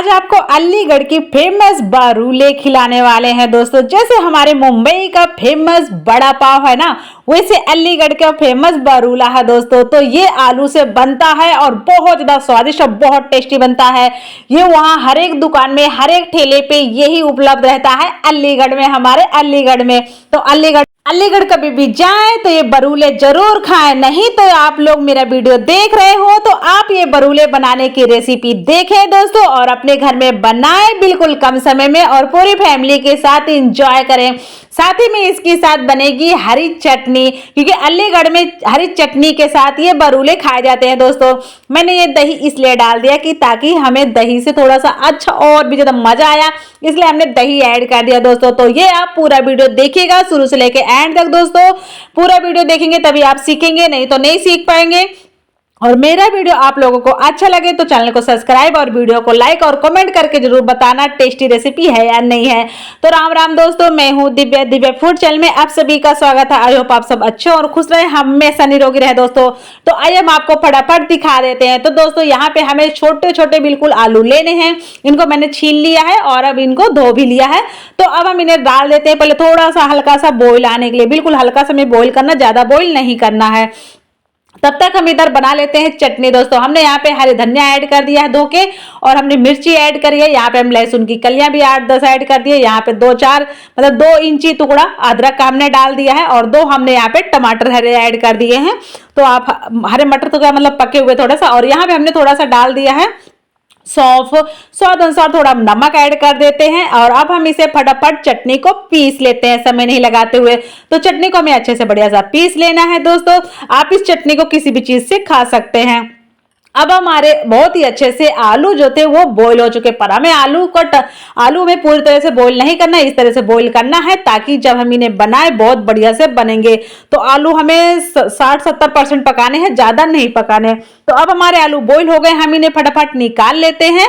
आज आपको अलीगढ़ की फेमस बारूले खिलाने वाले हैं दोस्तों। जैसे हमारे मुंबई का फेमस बड़ा पाव है ना, वैसे अलीगढ़ का फेमस बारूला है दोस्तों। तो ये आलू से बनता है और बहुत ज्यादा स्वादिष्ट और बहुत टेस्टी बनता है। ये वहाँ हर एक दुकान में, हर एक ठेले पे यही उपलब्ध रहता है अलीगढ़ में, हमारे अलीगढ़ में। तो अलीगढ़ कभी भी जाएं तो ये बरूले जरूर खाएं। नहीं तो आप लोग मेरा वीडियो देख रहे हो तो आप ये बरूले बनाने की रेसिपी देखें दोस्तों, और अपने घर में बनाएं बिल्कुल कम समय में, और पूरी फैमिली के साथ एंजॉय करें। साथ ही में इसके साथ बनेगी हरी चटनी, क्योंकि अलीगढ़ में हरी चटनी के साथ ये बरूले खाए जाते हैं दोस्तों। मैंने ये दही इसलिए डाल दिया कि ताकि हमें दही से थोड़ा सा अच्छा और भी ज्यादा मजा आया, इसलिए हमने दही ऐड कर दिया दोस्तों। तो ये आप पूरा वीडियो देखिएगा शुरू से लेके एंड तक दोस्तों। पूरा वीडियो देखेंगे तभी आप सीखेंगे, नहीं तो नहीं सीख पाएंगे। और मेरा वीडियो आप लोगों को अच्छा लगे तो चैनल को सब्सक्राइब और वीडियो को लाइक और कमेंट करके जरूर बताना टेस्टी रेसिपी है या नहीं है। तो राम राम दोस्तों, मैं हूँ दिव्या फूड चैनल में आप सभी का स्वागत है। आई होप आप सब अच्छे और खुश रहे, हमेशा निरोगी रहे दोस्तों। तो आइए हम आपको फटाफट दिखा देते हैं। तो दोस्तों यहाँ पे हमें छोटे छोटे बिल्कुल आलू लेने हैं। इनको मैंने छील लिया है और अब इनको धो भी लिया है। तो अब हम इन्हें डाल देते हैं पहले थोड़ा सा हल्का सा बॉईल आने के लिए। बिल्कुल हल्का सा में बॉईल करना, ज्यादा बॉईल नहीं करना है। तब तक हम इधर बना लेते हैं चटनी दोस्तों। हमने यहाँ पे हरी धनिया ऐड कर दिया है धो के, और हमने मिर्ची ऐड करी है। यहाँ पे हम लहसुन की कलियां भी 8-10 ऐड कर दी है। यहाँ पे 2 इंची टुकड़ा अदरक का हमने डाल दिया है, और 2 हमने यहाँ पे टमाटर हरे ऐड कर दिए हैं। तो आप हरे मटर तो क्या मतलब पके हुए थोड़ा सा, और यहाँ पे हमने थोड़ा सा डाल दिया है सौंफ, स्वाद अनुसार थोड़ा नमक ऐड कर देते हैं। और अब हम इसे फटाफट चटनी को पीस लेते हैं समय नहीं लगाते हुए। तो चटनी को हमें अच्छे से बढ़िया सा पीस लेना है दोस्तों। आप इस चटनी को किसी भी चीज से खा सकते हैं। अब हमारे बहुत ही अच्छे से आलू जो थे वो बॉईल हो चुके, पर हमें आलू में पूरी तरह से बॉईल नहीं करना, इस तरह से बॉईल करना है ताकि जब हम इन्हें बनाए बहुत बढ़िया से बनेंगे। तो आलू हमें 60-70% पकाने हैं, ज्यादा नहीं पकाने। तो अब हमारे आलू बॉईल हो गए, हम इन्हें फटाफट निकाल लेते हैं।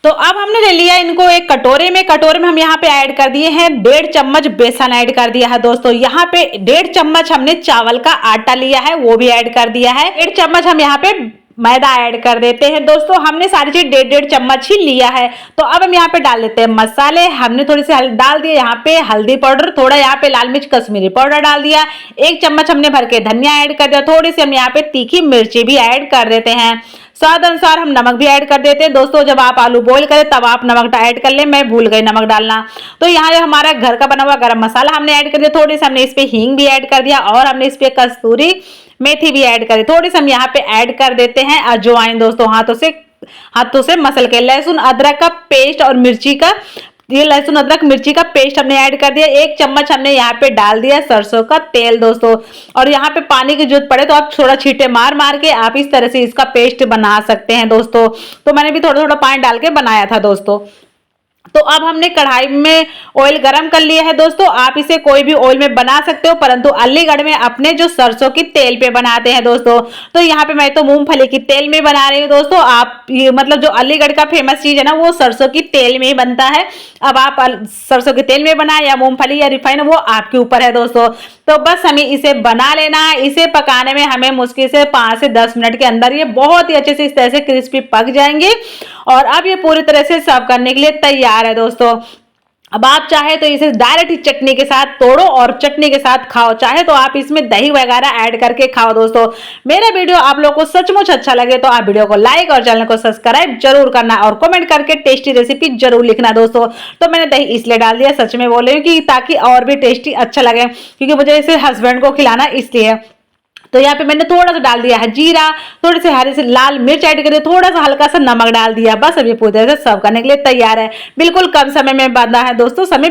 तो अब हमने ले लिया इनको एक कटोरे में हम यहाँ पे ऐड कर दिए हैं 1.5 चम्मच बेसन ऐड कर दिया है दोस्तों। यहाँ पे 1.5 चम्मच हमने चावल का आटा लिया है, वो भी ऐड कर दिया है। 1.5 चम्मच हम यहाँ पे मैदा ऐड कर देते हैं दोस्तों। हमने सारी चीज 1.5 चम्मच ही लिया है। तो अब हम यहाँ पे डाल देते हैं मसाले। हमने थोड़ी सी डाल दिए यहाँ पे हल्दी पाउडर, थोड़ा यहाँ पे लाल मिर्च कश्मीरी पाउडर डाल दिया। 1 चम्मच हमने भर के धनिया ऐड कर दिया। थोड़ी सी हम यहाँ पे तीखी मिर्ची भी ऐड कर देते हैं। स्वाद अनुसार हम नमक भी ऐड कर देते हैं दोस्तों। जब आप आलू बॉईल करें तब आप नमक ऐड कर लें, मैं भूल गई नमक डालना। तो यहाँ हमारा घर का बना हुआ गरम मसाला हमने ऐड कर दिया। थोड़ी सी हमने इस पे हींग भी ऐड कर दिया, और हमने इस पे कस्तूरी मेथी भी ऐड करी। थोड़ी सी हम यहाँ पे ऐड कर देते हैं अजवाइन दोस्तों। हाथों से मसल के लहसुन अदरक का पेस्ट और मिर्ची का, ये लहसुन अदरक मिर्ची का पेस्ट हमने ऐड कर दिया। 1 चम्मच हमने यहाँ पे डाल दिया सरसों का तेल दोस्तों। और यहाँ पे पानी की जरूरत पड़े तो आप थोड़ा छींटे मार मार के आप इस तरह से इसका पेस्ट बना सकते हैं दोस्तों। तो मैंने भी थोड़ा थोड़ा पानी डाल के बनाया था दोस्तों। तो अब हमने कढ़ाई में ऑयल गरम कर लिया है दोस्तों। आप इसे कोई भी ऑयल में बना सकते हो, परंतु अलीगढ़ में अपने जो सरसों की तेल पे बनाते हैं दोस्तों। तो यहाँ पे मैं तो मूंगफली की तेल में बना रही हूँ दोस्तों। आप ये मतलब जो अलीगढ़ का फेमस चीज है ना, वो सरसों की तेल में ही बनता है। अब आप सरसों के तेल में बनाए या मूंगफली या रिफाइन, वो आपके ऊपर है दोस्तों। तो बस हमें इसे बना लेना है। इसे पकाने में हमें मुश्किल से 5 से 10 मिनट के अंदर ये बहुत ही अच्छे से इस तरह से क्रिस्पी पक जाएंगे। और अब ये पूरी तरह से सर्व करने के लिए तैयार है दोस्तों। अब आप चाहे तो इसे डायरेक्ट चटनी के साथ तोड़ो और चटनी के साथ खाओ, चाहे तो आप इसमें दही वगैरह ऐड करके खाओ दोस्तों। मेरा वीडियो आप लोगों को सचमुच अच्छा लगे तो आप वीडियो को लाइक और चैनल को सब्सक्राइब जरूर करना, और कमेंट करके टेस्टी रेसिपी जरूर लिखना दोस्तों। तो मैंने दही इसलिए डाल दिया, सच में बोल रही हूँ कि ताकि और भी टेस्टी अच्छा लगे, क्योंकि मुझे इसे हस्बैंड को खिलाना इसलिए। तो यहाँ पे मैंने थोड़ा सा डाल दिया है जीरा, थोड़ी सी हरी से लाल मिर्च ऐड कर दिया, थोड़ा सा हल्का सा नमक डाल दिया। बस अब ये पूरी तरह से सर्व करने के लिए तैयार है। बिल्कुल कम समय में बनना है दोस्तों, समय